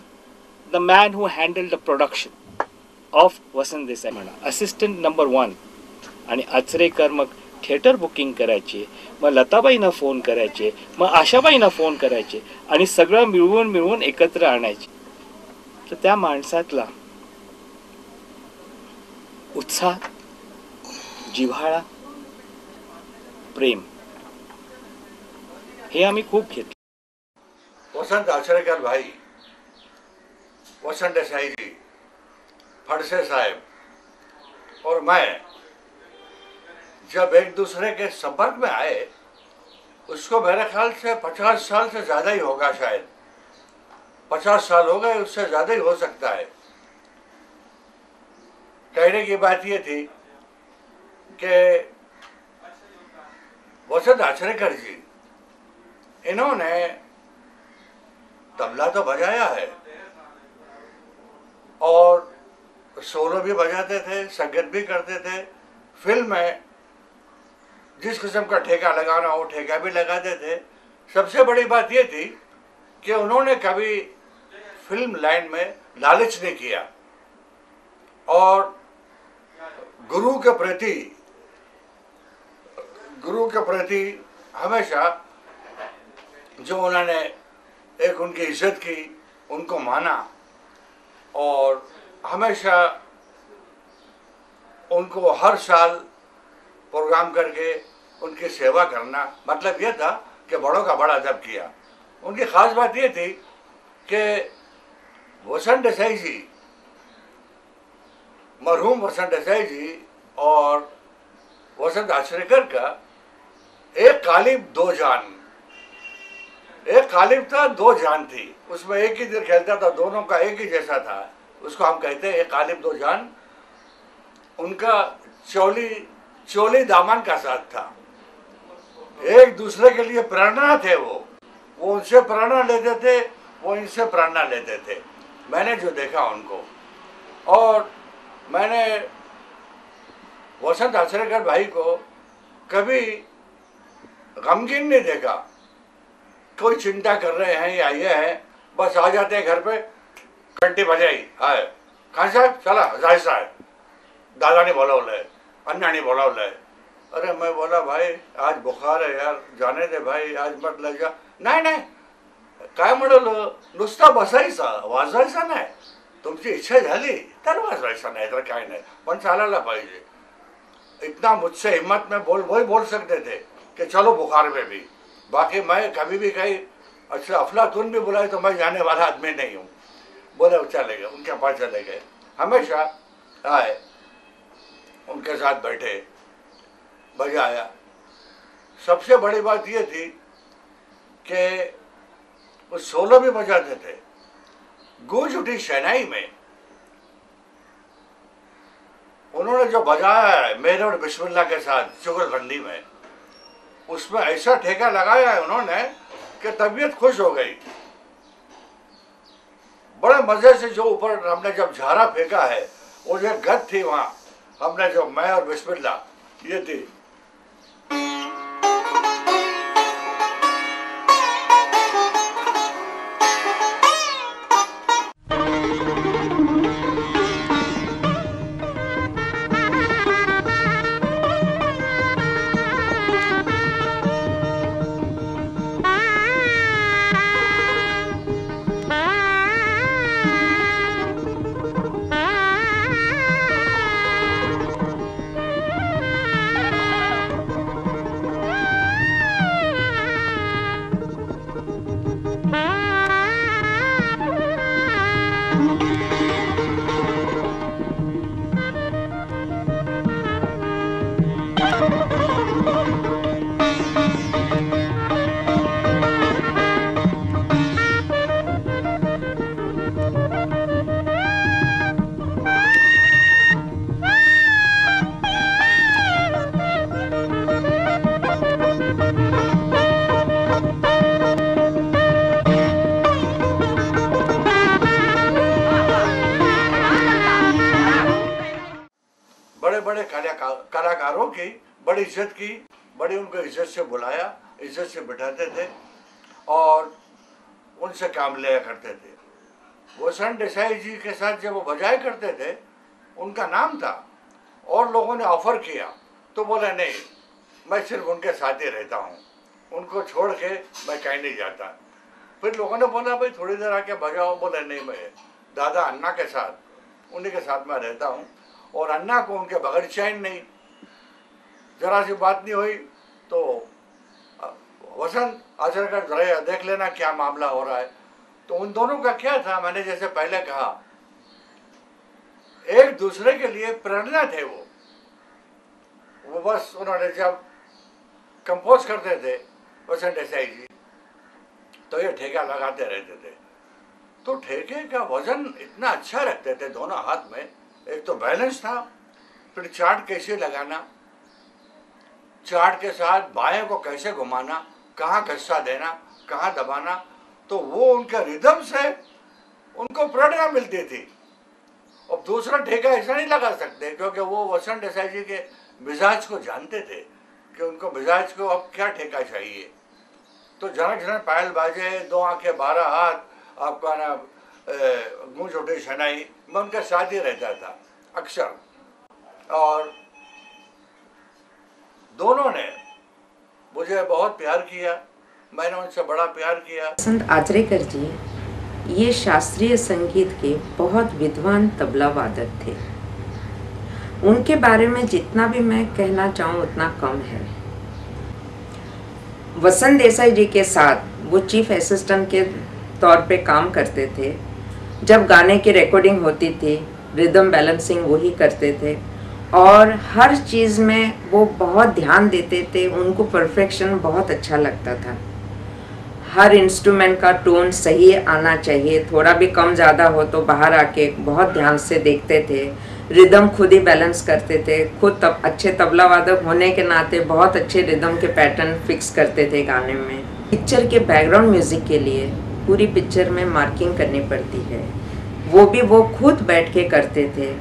the man who handle the production of Vasant Desai म्हणा, असिस्टंट नंबर 1. आणि आचरेकर मग थिएटर बुकिंग करायचे, मग लताबाईंना फोन करायचे, मग आशाबाईंना फोन करायचे आणि सगळं मिळवून एकत्र आणायचे. तर त्या माणसातला उत्साह, जिव्हाळा, प्रेम हे आम्ही खूप घेतलं. वसंत आचरेकर भाई, वसंत देसाई जी, फड़से साहब और मैं जब एक दूसरे के संपर्क में आए, उसको मेरे ख्याल से 50 साल से ज़्यादा ही होगा, शायद 50 साल हो गए, उससे ज़्यादा ही हो सकता है. कहने की बात ये थी कि वसंत आचरेकर जी, इन्होंने तबला तो बजाया है और सोलो भी बजाते थे, संगीत भी करते थे. फिल्म में जिस किस्म का ठेका लगाना हो ठेका भी लगाते थे. सबसे बड़ी बात ये थी कि उन्होंने कभी फिल्म लाइन में लालच नहीं किया और गुरु के प्रति हमेशा जो उन्होंने एक उनकी इज्जत की, उनको माना और हमेशा उनको हर साल प्रोग्राम करके उनकी सेवा करना. मतलब ये था कि बड़ों का बड़ा अदब किया. उनकी ख़ास बात ये थी कि वसंत देसाई जी, मरहूम वसंत देसाई जी और वसंत आचरेकर का एक कालिब दो जान. एक कालिब था, दो जान थी. उसमें एक ही दिल खेलता था, दोनों का एक ही जैसा था. उसको हम कहते हैं एक कालिब दो जान. उनका चोली दामन का साथ था. एक दूसरे के लिए प्रेरणा थे. वो उनसे प्रेरणा लेते थे, वो इनसे प्रेरणा लेते थे. मैंने जो देखा उनको, और मैंने वसंत आचरेकर भाई को कभी गमगीन नहीं देखा. कोई चिंता कर रहे हैं या ये है, बस आ जाते हैं घर पे, घंटी बजाई, हाय खान साहब चला जाहिर साहब, दादा ने बोलावलंय, अन्ना ने बोलावलंय. अरे मैं बोला भाई आज बुखार है यार, जाने दे भाई, आज मत लग जा. नाही काय म्हणलं, नुसता बसायचा, वाजवायचा नाही. तुमची इच्छा झाली तर वाजवायचा, नाही तर काय नाही, पण चालायला पाहिजे. इतना मुझसे हिम्मत में वही बोल सकते थे कि चलो बुखार में भी. बाकी मैं कभी भी कहीं अच्छा अफलातून भी बुलाए तो मैं जाने वाला आदमी नहीं हूँ. बोले चले गए, उनके पास चले गए. हमेशा आए, उनके साथ बैठे, बजाया. सबसे बड़ी बात ये थी कि वो सोलो भी बजाते थे. गूंज उठी शहनाई में उन्होंने जो बजाया है मेरे और बिस्मिल्लाह के साथ जुगलबंदी में, उसमें ऐसा ठेका लगाया है उन्होंने कि तबीयत खुश हो गई. बड़े मजे से जो ऊपर हमने जब झारा फेंका है, वो जो गद थी वहाँ, हमने जो मैं और बिस्मिल्लाह ये थी. कलाकारों की बड़ी इज्जत की, बड़ी उनको इज्जत से बुलाया, इज्जत से बिठाते थे और उनसे काम लिया करते थे। वसंत देसाई जी के साथ जब वो बजाया करते थे, उनका नाम था और लोगों ने ऑफर किया तो बोला नहीं, मैं सिर्फ उनके साथ ही रहता हूँ, उनको छोड़ के मैं कहीं नहीं जाता। फिर लोगों ने बोला भाई थोड़ी देर आके बजाओ, बोले नहीं, मैं दादा अन्ना के साथ, उन्हीं के साथ मैं रहता हूँ। और अन्ना को उनके बगैर चैन नहीं, जरा सी बात नहीं हुई तो वसंत आचरेकर जरा देख लेना क्या मामला हो रहा है। तो उन दोनों का क्या था, मैंने जैसे पहले कहा, एक दूसरे के लिए प्रेरणा थे वो बस उन्होंने जब कंपोज करते थे वसंत देसाई जी तो ये ठेका लगाते रहते थे। तो ठेके का वजन इतना अच्छा रखते थे दोनों हाथ में, एक तो बैलेंस था, फिर चार्ट कैसे लगाना, चार्ट के साथ बाएं को कैसे घुमाना, कहाँ घस्सा देना, कहाँ दबाना, तो वो उनके रिदम से उनको प्रेरणा मिलती थी। और दूसरा ठेका ऐसा नहीं लगा सकते क्योंकि वो वसंत देसाई जी के मिजाज को जानते थे कि उनको मिजाज को अब क्या ठेका चाहिए। तो जनक जनक पायल बाजे, दो आंखें 12 हाथ, आपका ना गूंज उठे शनाई, मैं उनके साथ ही रहता था अक्सर। और दोनों ने मुझे बहुत प्यार किया, मैंने उनसे बड़ा प्यार किया। वसंत आचरेकर जी ये शास्त्रीय संगीत के बहुत विद्वान तबला वादक थे। उनके बारे में जितना भी मैं कहना चाहूँ उतना कम है। वसंत देसाई जी के साथ वो चीफ असिस्टेंट के तौर पे काम करते थे। जब गाने की रिकॉर्डिंग होती थी, रिदम बैलेंसिंग वही करते थे और हर चीज़ में वो बहुत ध्यान देते थे। उनको परफेक्शन बहुत अच्छा लगता था। हर इंस्ट्रूमेंट का टोन सही आना चाहिए, थोड़ा भी कम ज़्यादा हो तो बाहर आके बहुत ध्यान से देखते थे। रिदम खुद ही बैलेंस करते थे, खुद अच्छे तबला वादक होने के नाते बहुत अच्छे रिदम के पैटर्न फिक्स करते थे गाने में। पिक्चर के बैकग्राउंड म्यूजिक के लिए पूरी पिक्चर में मार्किंग करनी पड़ती है, वो भी वो खुद बैठ के करते थे।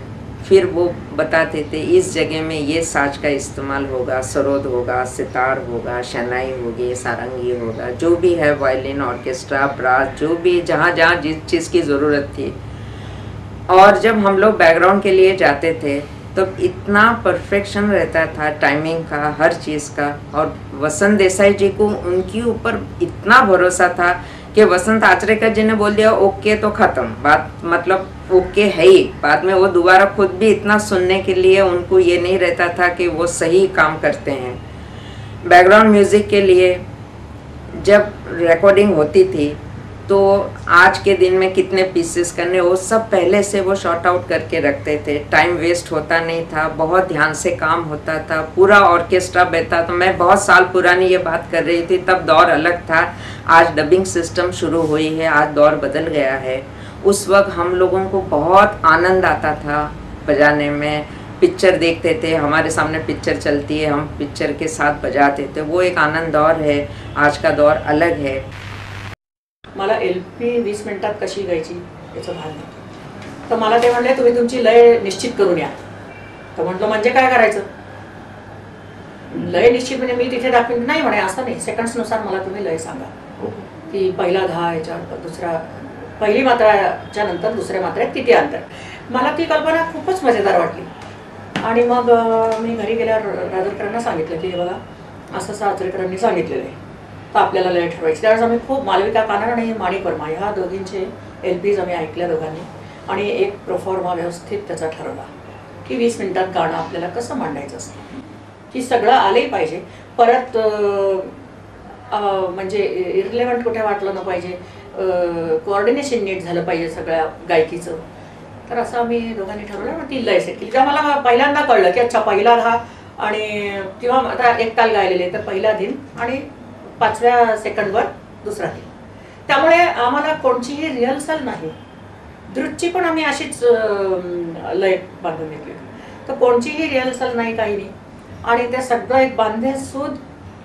फिर वो बताते थे इस जगह में ये साज का इस्तेमाल होगा, सरोद होगा, सितार होगा, शहनाई होगी, सारंगी होगा, जो भी है, वायलिन, ऑर्केस्ट्रा, ब्रास, जो भी जहाँ जहाँ जिस चीज़ की ज़रूरत थी। और जब हम लोग बैकग्राउंड के लिए जाते थे तो इतना परफेक्शन रहता था टाइमिंग का, हर चीज़ का। और वसंत देसाई जी को उनके ऊपर इतना भरोसा था कि वसंत आचरेकर जी ने बोल दिया ओके तो ख़त्म बात, मतलब ओके है ही। बाद में वो दोबारा खुद भी इतना सुनने के लिए उनको ये नहीं रहता था कि वो सही काम करते हैं। बैकग्राउंड म्यूज़िक के लिए जब रिकॉर्डिंग होती थी तो आज के दिन में कितने पीसेस करने, वो सब पहले से वो शॉर्ट आउट करके रखते थे। टाइम वेस्ट होता नहीं था, बहुत ध्यान से काम होता था, पूरा ऑर्केस्ट्रा बहता। तो मैं बहुत साल पुरानी ये बात कर रही थी, तब दौर अलग था। आज डबिंग सिस्टम शुरू हुई है, आज दौर बदल गया है। उस वक्त हम लोगों को बहुत आनंद आता था बजाने में। पिक्चर देखते थे, हमारे सामने पिक्चर चलती है, हम पिक्चर के साथ बजाते थे, वो एक आनंद दौर है। आज का दौर अलग है। मला LP 20 मिनिटात कशी गायची याचं भान नव्हतं। तर मला ते म्हणले तुम्ही तुमची लय निश्चित करून या। तर म्हटलं म्हणजे काय करायचं? लय निश्चित म्हणजे मी तिथे दाखवीन नाही म्हणे, असं नाही, सेकंड्सनुसार मला तुम्ही लय सांगा की पहिला 10 याच्या दुसरा पहिली मात्राच्या नंतर दुसऱ्या मात्रेत किती अंतर। मला ती कल्पना खूपच मजेदार वाटली आणि मग मी घरी गेल्यावर राजकरांना सांगितलं की बघा असं असं आचरेकरांनी सांगितलेलं आहे, तर आपल्याला लय ठरवायची। त्यावेळेस आम्ही खूप मालविका कानड आणि माणिक वर्मा ह्या दोघींचे LPs आम्ही ऐकल्या दोघांनी आणि एक प्रोफॉर्मा व्यवस्थित त्याचा ठरवला की 20 मिनिटात गाणं आपल्याला कसं मांडायचं असतं, की सगळं आलंही पाहिजे, परत म्हणजे इरिलेव्हंट कुठे वाटलं न पाहिजे, कोऑर्डिनेशन नीट झालं पाहिजे सगळ्या गायकीचं। तर असं आम्ही दोघांनी ठरवलं आणि ती लय सेट केली। जेव्हा मला पहिल्यांदा कळलं की अच्छा पहिला 10 आणि किंवा आता एक ताल गायलेले तर पहिला दिन आणि 5व्या सेकंडवर दुसरा दिन, त्यामुळे आम्हाला कोणतीही रिहर्सल नाही, दृष्टी पण आम्ही अशीच लय बांधून घेतली। तर कोणतीही रिहर्सल नाही, काही नाही, आणि ते सगळं एक बांधेसूद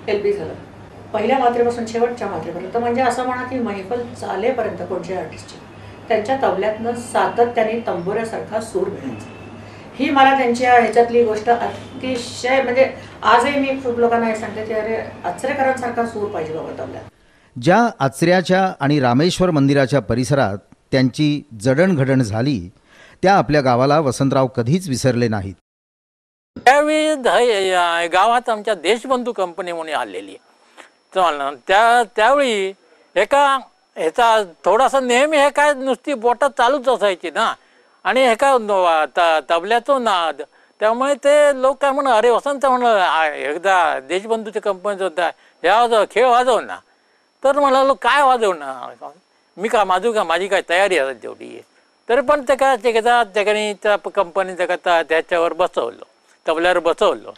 LP झालं पहिल्या मात्रेपासून शेवटच्या मात्रेपर्यंत। म्हणजे असं म्हणा की मैफल चालेपर्यंत कोणत्या आर्टिस्टची त्यांच्या तबल्यातनं सातत्याने तंबोऱ्यासारखा सूर मिळायचा। ही मला त्यांच्या ह्याच्यातली गोष्ट अतिशय म्हणजे आजही मी खूप लोकांना हे सांगते की अरे आचरेकरांसारखा सूर पाहिजे बाबा तबल्यात. ज्या आचऱ्याच्या आणि रामेश्वर मंदिराच्या परिसरात त्यांची जडणघडण झाली त्या आपल्या गावाला वसंतराव कधीच विसरले नाहीत. त्यावेळी गावात आमच्या देशबंधू कंपनी म्हणून आलेली त्यावेळी एका ह्याचा थोडासा नेहमी हे काय नुसती बोटात चालूच असायची ना आणि हे का तबल्याचा नाद त्यामुळे ते लोक काय म्हणा अरे वसंत म्हणलं एकदा देशबंधूच्या कंपनीत होता ह्या खेळ वाजव ना. तर म्हणालो काय वाजवणार मी माझी काय तयारी आहे तेवढी. तरी पण ते काय त्याने त्या कंपनी त्याच्यावर बसवलं तबल्यावर बसवलं.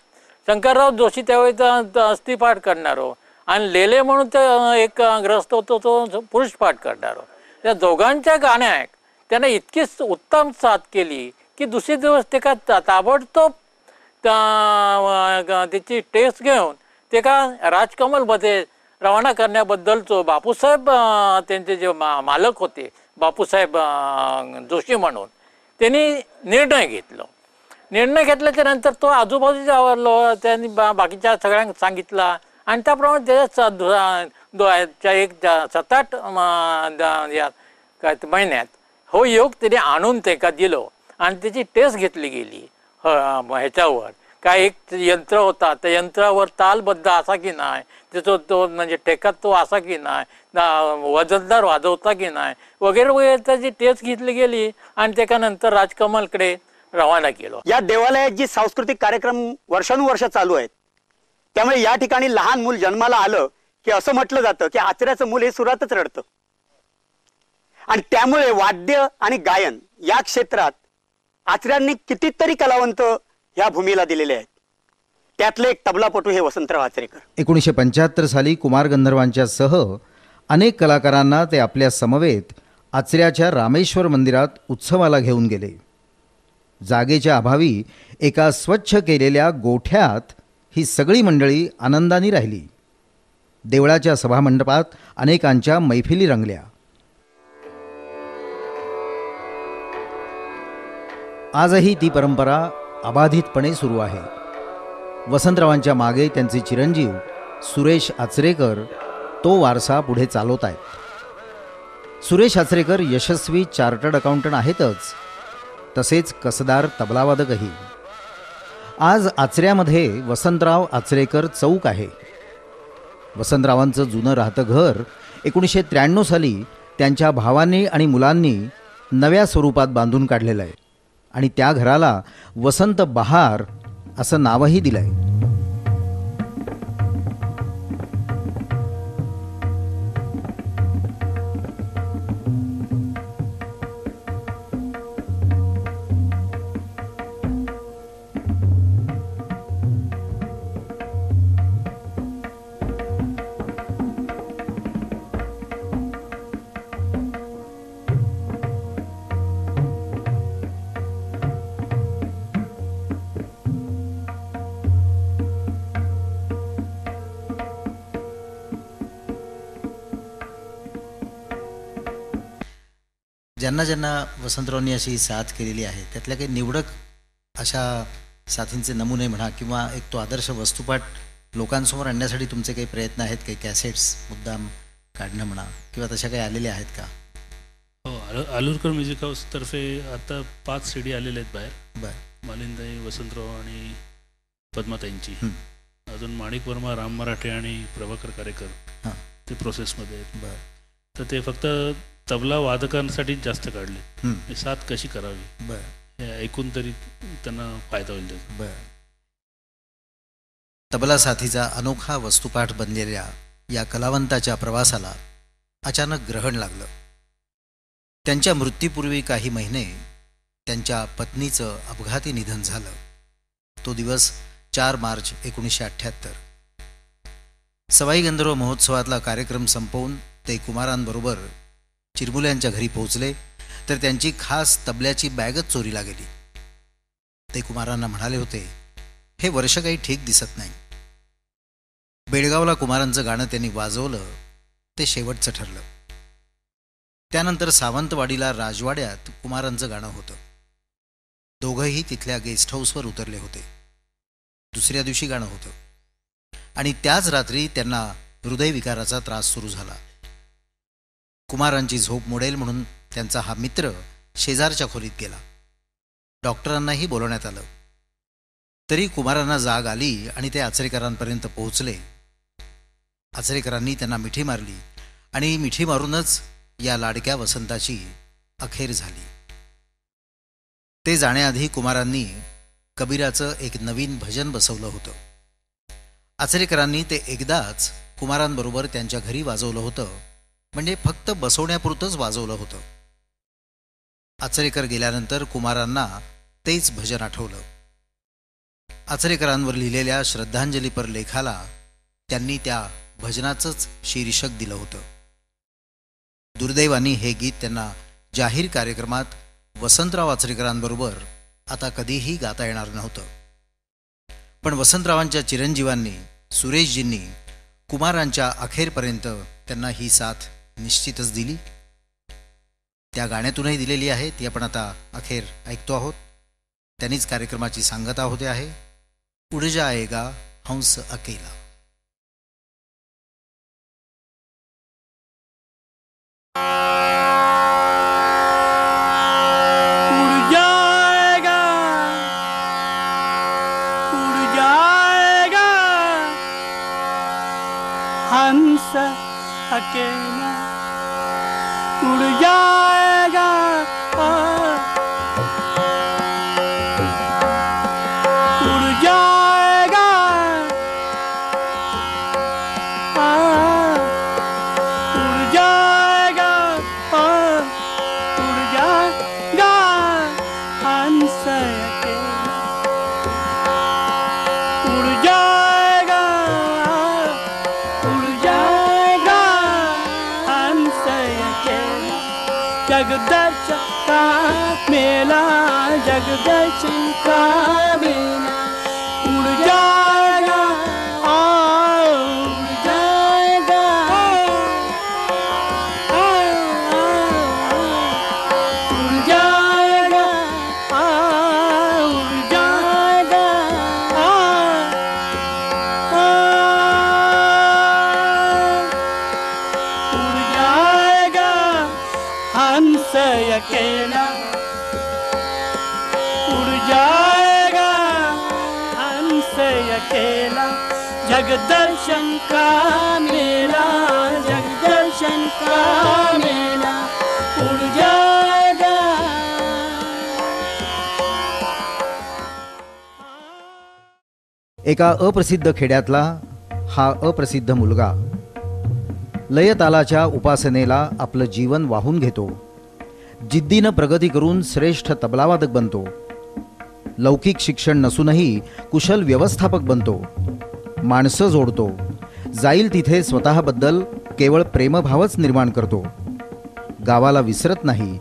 शंकरराव जोशी त्यावेळी अस्थिपाठ करणारो आणि लेले म्हणून ते एक ग्रस्त होतो तो पुरुष पाठ करणारो. त्या दोघांच्या गाण्यात त्याने इतकी उत्तम साथ केली की दुसरे दिवस ते का ताबडतोब त्याची टेस्ट घेऊन ते का राजकमलमध्ये रवाना करण्याबद्दलचो बापूसाहेब त्यांचे जे मालक होते बापूसाहेब जोशी म्हणून त्यांनी निर्णय घेतल्याच्या नंतर तो आजूबाजूच्या आवरलो त्यांनी बाकीच्या सगळ्यांना सांगितला आणि त्याप्रमाणे त्याच्या एक 7-8 महिन्यात हो योग त्याने आणून ते का दिलं आणि त्याची टेस्ट घेतली गेली. ह्याच्यावर काय एक यंत्र होता त्या यंत्रावर तालबद्ध असा की नाही त्याचा तो म्हणजे टेकात तो असा की नाही वजनदार वाजवता की नाही वगैरे वगैरे त्याची टेस्ट घेतली गेली आणि त्याच्यानंतर राजकमलकडे रवाना केलं. या देवालयात जी सांस्कृतिक कार्यक्रम वर्षानुवर्ष चालू आहेत त्यामुळे या ठिकाणी लहान मूल जन्माला आलं की असं म्हटलं जातं की आचऱ्याचं मूल हे सुरातच रडतं आणि त्यामुळे वाद्य आणि गायन या क्षेत्रात आचऱ्यांनी कितीतरी कलावंत ह्या भूमीला दिलेले आहेत. त्यातले एक तबलापटू हे वसंतराव आचरेकर. 1975 साली कुमार गंधर्वांच्या सह अनेक कलाकारांना ते आपल्या समवेत आचऱ्याच्या रामेश्वर मंदिरात उत्सवाला घेऊन गेले. जागेच्या अभावी एका स्वच्छ केलेल्या गोठ्यात ही सगळी मंडळी आनंदाने राहिली. देवळाच्या सभामंडपात अनेकांच्या मैफिली रंगल्या. आजही ती परंपरा अबाधितपणे सुरू आहे. वसंतरावांच्या मागे त्यांचे चिरंजीव सुरेश आचरेकर तो वारसा पुढे चालवत आहेत. सुरेश आचरेकर यशस्वी चार्टर्ड अकाउंटंट आहेतच, तसेच कसदार तबलावादकही. आज आचऱ्यामध्ये वसंतराव आचरेकर चौक आहे. वसंतरावांचं जुनं राहतं घर 1993 साली त्यांच्या भावांनी आणि मुलांनी नव्या स्वरूपात बांधून काढलेलं आहे आणि त्या घराला वसंत बहार असं नावही दिलं आहे. ज्यांना ज्यांना वसंतरावांनी अशी साथ केलेली आहे त्यातल्या काही निवडक अशा साथींचे नमुने म्हणा किंवा एक तो आदर्श वस्तुपाठ लोकांसमोर आणण्यासाठी तुमचे काही प्रयत्न आहेत, काही कॅसेट्स मुद्दाम काढणं म्हणा किंवा तशा काही आलेल्या आहेत का? हो, आलूरकर म्युझिक हाऊसतर्फे आता 5 CD आलेले आहेत बाहेर. बरं. मालिंदाई, वसंतराव आणि पद्माताईंची. अजून माणिक वर्मा, राम मराठे आणि प्रभाकर कारेकर ते प्रोसेसमध्ये आहेत. बरं. तर ते फक्त तबला वादकांसाठी जास्त काढले. साथ कशी करावी हे ऐकून तरी त्यांना फायदा होईल त्याचा. बरं. तबला साथीचा अनोखा वस्तुपाठ बनलेल्या या कलावंताच्या प्रवासाला अचानक ग्रहण लागलं. त्यांच्या मृत्यूपूर्वी काही महिने त्यांच्या पत्नीचं अपघाती निधन झालं. तो दिवस 4 मार्च 1978. सवाई गंधर्व महोत्सवातला कार्यक्रम संपवून ते कुमारांबरोबर चिरमुल्यांच्या घरी पोहोचले तर त्यांची खास तबल्याची बॅगच चोरीला गेली. ते कुमारांना म्हणाले होते, हे वर्ष काही ठीक दिसत नाही. बेळगावला कुमारांचं गाणं त्यांनी वाजवलं ते शेवटचं ठरलं. त्यानंतर सावंतवाडीला राजवाड्यात कुमारांचं गाणं होतं. दोघंही तिथल्या गेस्ट हाऊसवर उतरले होते. दुसऱ्या दिवशी गाणं होतं आणि त्याच रात्री त्यांना हृदयविकाराचा त्रास सुरू झाला. कुमारांची झोप मोडेल म्हणून त्यांचा हा मित्र शेजारच्या खोलीत गेला. डॉक्टरांनाही बोलवण्यात आलं. तरी कुमारांना जाग आली आणि ते आचरेकरांपर्यंत पोहोचले. आचरेकरांनी त्यांना मिठी मारली आणि मिठी मारूनच या लाडक्या वसंताची अखेर झाली. ते जाण्याआधी कुमारांनी कबीराचं एक नवीन भजन बसवलं होतं. आचरेकरांनी ते एकदाच कुमारांबरोबर त्यांच्या घरी वाजवलं होतं, म्हणजे फक्त बसवण्यापुरतंच वाजवलं होतं. आचरेकर गेल्यानंतर कुमारांना तेच भजन आठवलं. आचरेकरांवर लिहिलेल्या श्रद्धांजलीपर लेखाला त्यांनी त्या भजनाचंच शीर्षक दिलं होतं. दुर्दैवाने हे गीत त्यांना जाहीर कार्यक्रमात वसंतराव आचरेकरांबरोबर आता कधीही गाता येणार नव्हतं. पण वसंतरावांच्या चिरंजीवांनी सुरेशजींनी कुमारांच्या अखेरपर्यंत त्यांना ही साथ निश्चितच दिली. त्या गाण्यातूनही दिलेली आहे, ती आपण आता अखेर ऐकतो आहोत. त्यांनीच कार्यक्रमाची सांगता होते आहे. उड़ जाएगा हंस अकेला. हंस अकेला उड़ जाएगा, उड़ जाएगा, उड़ जाएगा, उड़ जाएगा हंस अकेला, उड़ जाएगा, उड़ जाएगा हंस अकेला. जगदर्शन का मेला, जगदर्शन का मेला, उड़ जाएगा, उड़ जाएगा, उड़ जाएगा, उड़ जाएगा, उड़ जाएगा हंस अकेला, उड़ जाएगा हंस अकेला. जगदर्शन का मेला, जगदर्शन का मेला, उड़ जाएगा. एका अप्रसिद्ध खेड्यातला हा अप्रसिद्ध मुलगा लयतालाच्या उपासनेला आपलं जीवन वाहून घेतो. जिद्दीनं प्रगती करून श्रेष्ठ तबलावादक बनतो. लौकिक शिक्षण नसूनही कुशल व्यवस्थापक बनतो. माणसं जोडतो. जाईल तिथे स्वतःबद्दल केवळ प्रेमभावच निर्माण करतो. गावाला विसरत नाही.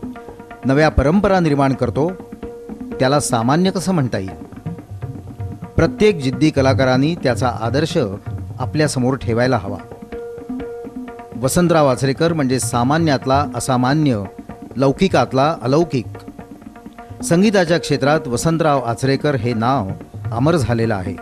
नव्या परंपरा निर्माण करतो. त्याला सामान्य कसं म्हणता येईल? प्रत्येक जिद्दी कलाकारांनी त्याचा आदर्श आपल्यासमोर ठेवायला हवा. वसंतराव आचरेकर म्हणजे सामान्यातला असामान्य, लौकिकातला अलौकिक. संगीताच्या क्षेत्रात वसंतराव आचरेकर हे नाव अमर झालेलं आहे.